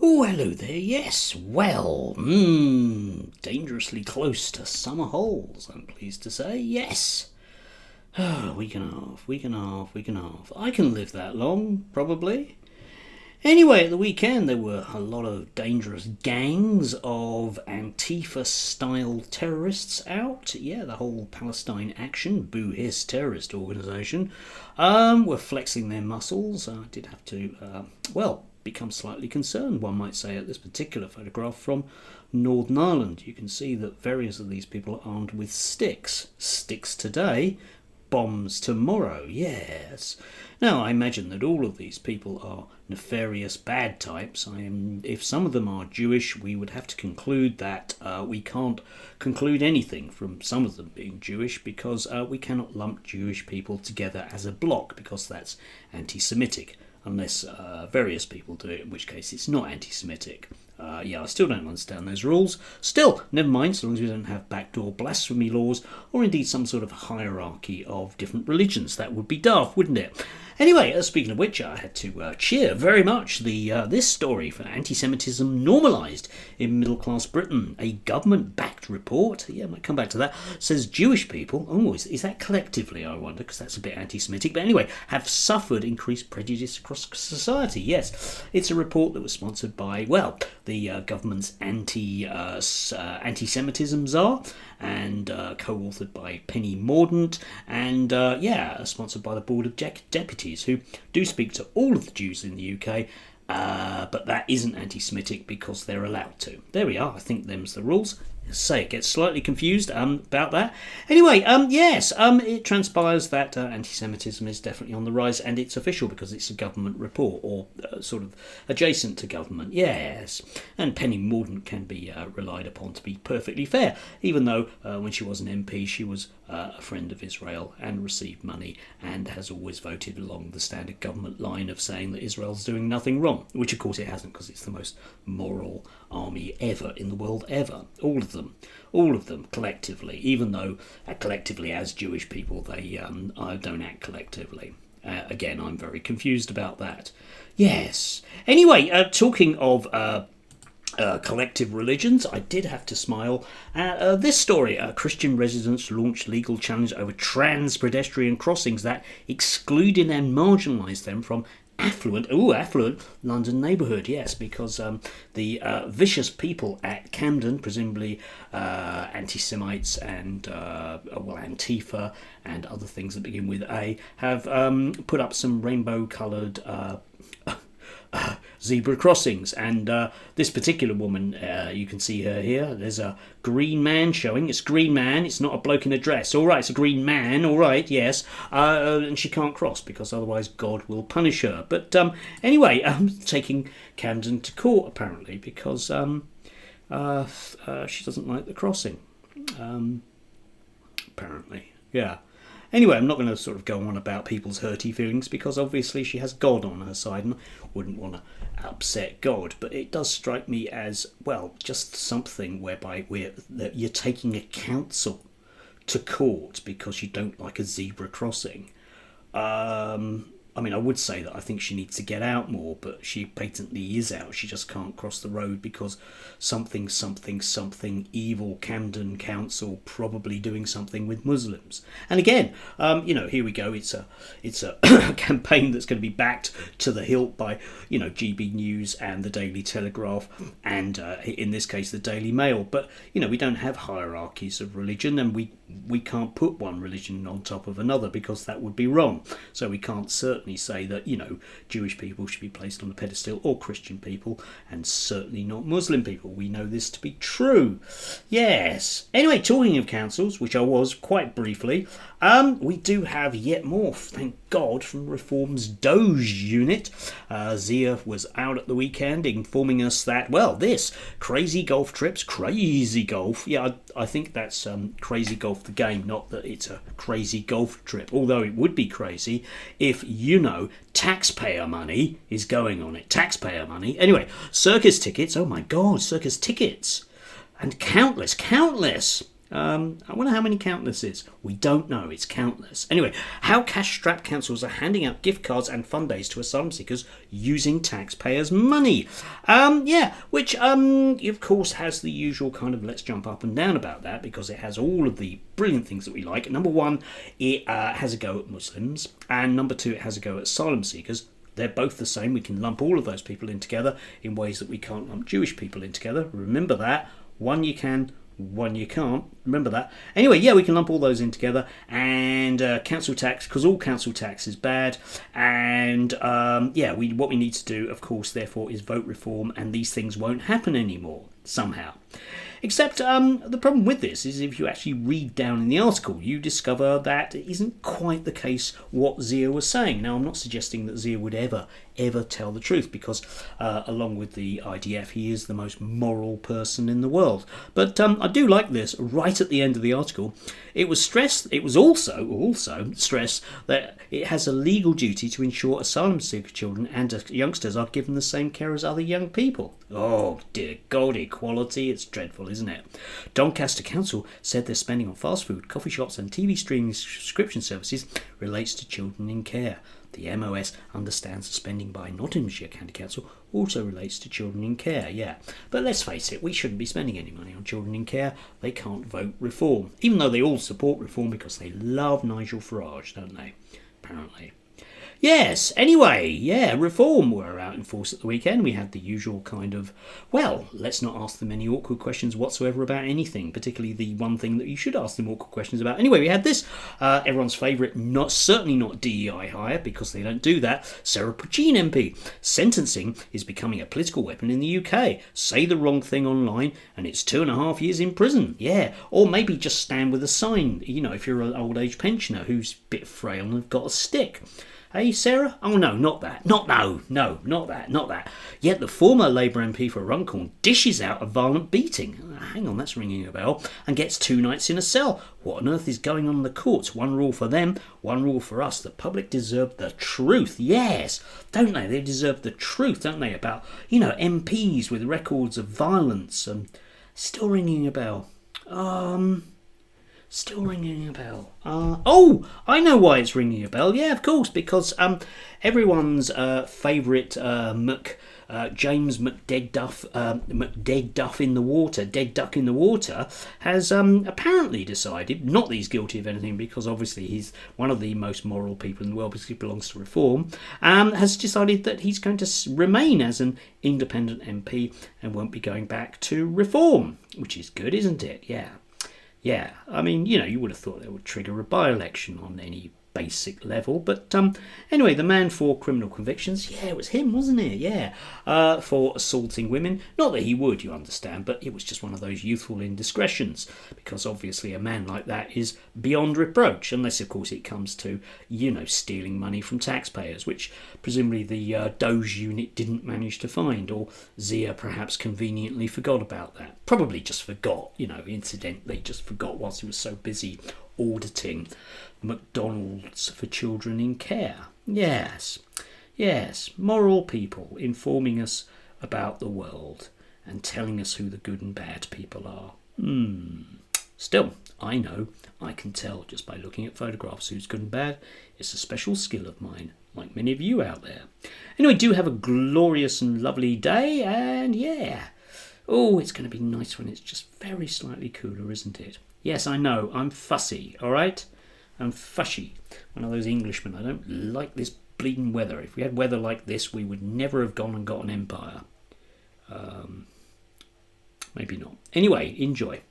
Oh, hello there. Yes, well, dangerously close to summer holes, I'm pleased to say. Yes. Week and a half, week and a half, week and a half. I can live that long, probably. Anyway, at the weekend there were a lot of dangerous gangs of Antifa-style terrorists out. Yeah, the whole Palestine Action, Boo Hiss terrorist organisation, were flexing their muscles. I did have to, become slightly concerned, one might say, at this particular photograph from Northern Ireland. You can see that various of these people are armed with sticks. Sticks today, bombs tomorrow, yes. Now, I imagine that all of these people are nefarious bad types. If some of them are Jewish, we would have to conclude that we can't conclude anything from some of them being Jewish, because we cannot lump Jewish people together as a block, because that's anti-Semitic, unless various people do it, in which case it's not anti-Semitic. I still don't understand those rules. Still, never mind, so long as we don't have backdoor blasphemy laws, or indeed some sort of hierarchy of different religions. That would be daft, wouldn't it? Anyway, speaking of which, I had to cheer very much this story for anti-Semitism normalised in middle-class Britain. A government-backed report, I might come back to that, says Jewish people, is that collectively, I wonder, because that's a bit anti-Semitic, but anyway, have suffered increased prejudice across society. Yes, it's a report that was sponsored by, the government's anti-Semitism czar, and co-authored by Penny Mordaunt, and sponsored by the Board of Deputies, who do speak to all of the Jews in the UK, but that isn't anti-Semitic because they're allowed to. There we are, I think them's the rules. It gets slightly confused about that. Anyway, it transpires that anti-Semitism is definitely on the rise, and it's official because it's a government report, or sort of adjacent to government, yes. And Penny Mordaunt can be relied upon to be perfectly fair, even though when she was an MP she was a friend of Israel and received money, and has always voted along the standard government line of saying that Israel's doing nothing wrong, which of course it hasn't, because it's the most moral army ever in the world ever. All of them collectively, even though collectively as Jewish people they don't act collectively. Again, I'm very confused about that. Yes. Anyway, talking of collective religions, I did have to smile at this story. Christian residents launched legal challenge over trans pedestrian crossings that excluded and marginalised them from affluent London neighbourhood, yes, because the vicious people at Camden, presumably anti-Semites and Antifa and other things that begin with A, have put up some rainbow-coloured zebra crossings, and this particular woman, you can see her here, there's a green man showing. It's green man, it's not a bloke in a dress. Alright, it's a green man, alright, yes, and she can't cross because otherwise God will punish her. But anyway, taking Camden to court apparently because she doesn't like the crossing, apparently, yeah. Anyway, I'm not going to sort of go on about people's hurty feelings, because obviously she has God on her side and wouldn't want to upset God. But it does strike me as, just something whereby you're taking a council to court because you don't like a zebra crossing. I would say that I think she needs to get out more, but she patently is out. She just can't cross the road because something evil Camden Council probably doing something with Muslims. And again, here we go. It's a campaign that's going to be backed to the hilt by, GB News and the Daily Telegraph, and in this case the Daily Mail. But we don't have hierarchies of religion, and we can't put one religion on top of another because that would be wrong. So we can't certainly say that Jewish people should be placed on a pedestal, or Christian people, and certainly not Muslim people. We know this to be true. Yes. Anyway, talking of councils, which I was quite briefly, we do have yet more, thank God, from Reform's Doge unit. Zia was out at the weekend informing us that, this crazy golf trips, crazy golf. Yeah, I think that's crazy golf the game, not that it's a crazy golf trip, although it would be crazy if, taxpayer money is going on it. Taxpayer money. Anyway, circus tickets, oh my God, circus tickets. And countless I wonder how many countless is. We don't know. It's countless. Anyway, how cash-strapped councils are handing out gift cards and fun days to asylum seekers using taxpayers' money. Which of course has the usual kind of let's jump up and down about that, because it has all of the brilliant things that we like. Number one, it has a go at Muslims, and number two, it has a go at asylum seekers. They're both the same. We can lump all of those people in together in ways that we can't lump Jewish people in together. Remember that. One you can, one you can't. Remember that. Anyway, yeah, we can lump all those in together. And council tax, because all council tax is bad. And what we need to do, of course, therefore, is vote reform, and these things won't happen anymore somehow. Except the problem with this is if you actually read down in the article, you discover that it isn't quite the case what Zia was saying. Now, I'm not suggesting that Zia would ever tell the truth, because along with the IDF, he is the most moral person in the world. But I do like this. Right at the end of the article, it was also stressed that it has a legal duty to ensure asylum seeker children and youngsters are given the same care as other young people. Oh dear God, equality, it's dreadful, isn't it? Doncaster Council said their spending on fast food, coffee shops and TV streaming subscription services relates to children in care. The MOS understands the spending by Nottinghamshire County Council also relates to children in care, yeah. But let's face it, we shouldn't be spending any money on children in care. They can't vote reform, even though they all support reform because they love Nigel Farage, don't they? Apparently. Yes, anyway, yeah, reform were out in force at the weekend. We had the usual kind of, well, let's not ask them any awkward questions whatsoever about anything, particularly the one thing that you should ask them awkward questions about. Anyway, we had this, everyone's favourite, certainly not DEI hire, because they don't do that, Sarah Puccin MP. Sentencing is becoming a political weapon in the UK. Say the wrong thing online and it's 2.5 years in prison. Yeah, or maybe just stand with a sign, if you're an old age pensioner who's a bit frail and have got a stick. Hey, Sarah? Oh, no, not that. Not that. Yet the former Labour MP for Runcorn dishes out a violent beating. Hang on, that's ringing a bell. And gets 2 nights in a cell. What on earth is going on in the courts? One rule for them, one rule for us. The public deserve the truth. Yes, don't they? They deserve the truth, don't they? About, MPs with records of violence. Still ringing a bell. Still ringing a bell. I know why it's ringing a bell. Yeah, of course, because everyone's favourite James McDead Duck in the water, has apparently decided, not that he's guilty of anything, because obviously he's one of the most moral people in the world because he belongs to Reform, has decided that he's going to remain as an independent MP and won't be going back to Reform, which is good, isn't it? Yeah. Yeah, I mean, you would have thought that would trigger a by-election on any basic level. But anyway, the man for criminal convictions, yeah, it was him, wasn't it? Yeah, for assaulting women. Not that he would, you understand, but it was just one of those youthful indiscretions, because obviously a man like that is beyond reproach, unless, of course, it comes to, stealing money from taxpayers, which presumably the Doge unit didn't manage to find, or Zia perhaps conveniently forgot about that. Probably just forgot, incidentally, just forgot whilst he was so busy auditing McDonald's for children in care. Yes, moral people informing us about the world and telling us who the good and bad people are. Still, I know, I can tell just by looking at photographs who's good and bad. It's a special skill of mine, like many of you out there. Anyway, do have a glorious and lovely day, and yeah. Oh, it's going to be nice when it's just very slightly cooler, isn't it? Yes, I know, I'm fussy, all right? I'm fushy. One of those Englishmen. I don't like this bleeding weather. If we had weather like this, we would never have gone and got an empire. Maybe not. Anyway, enjoy.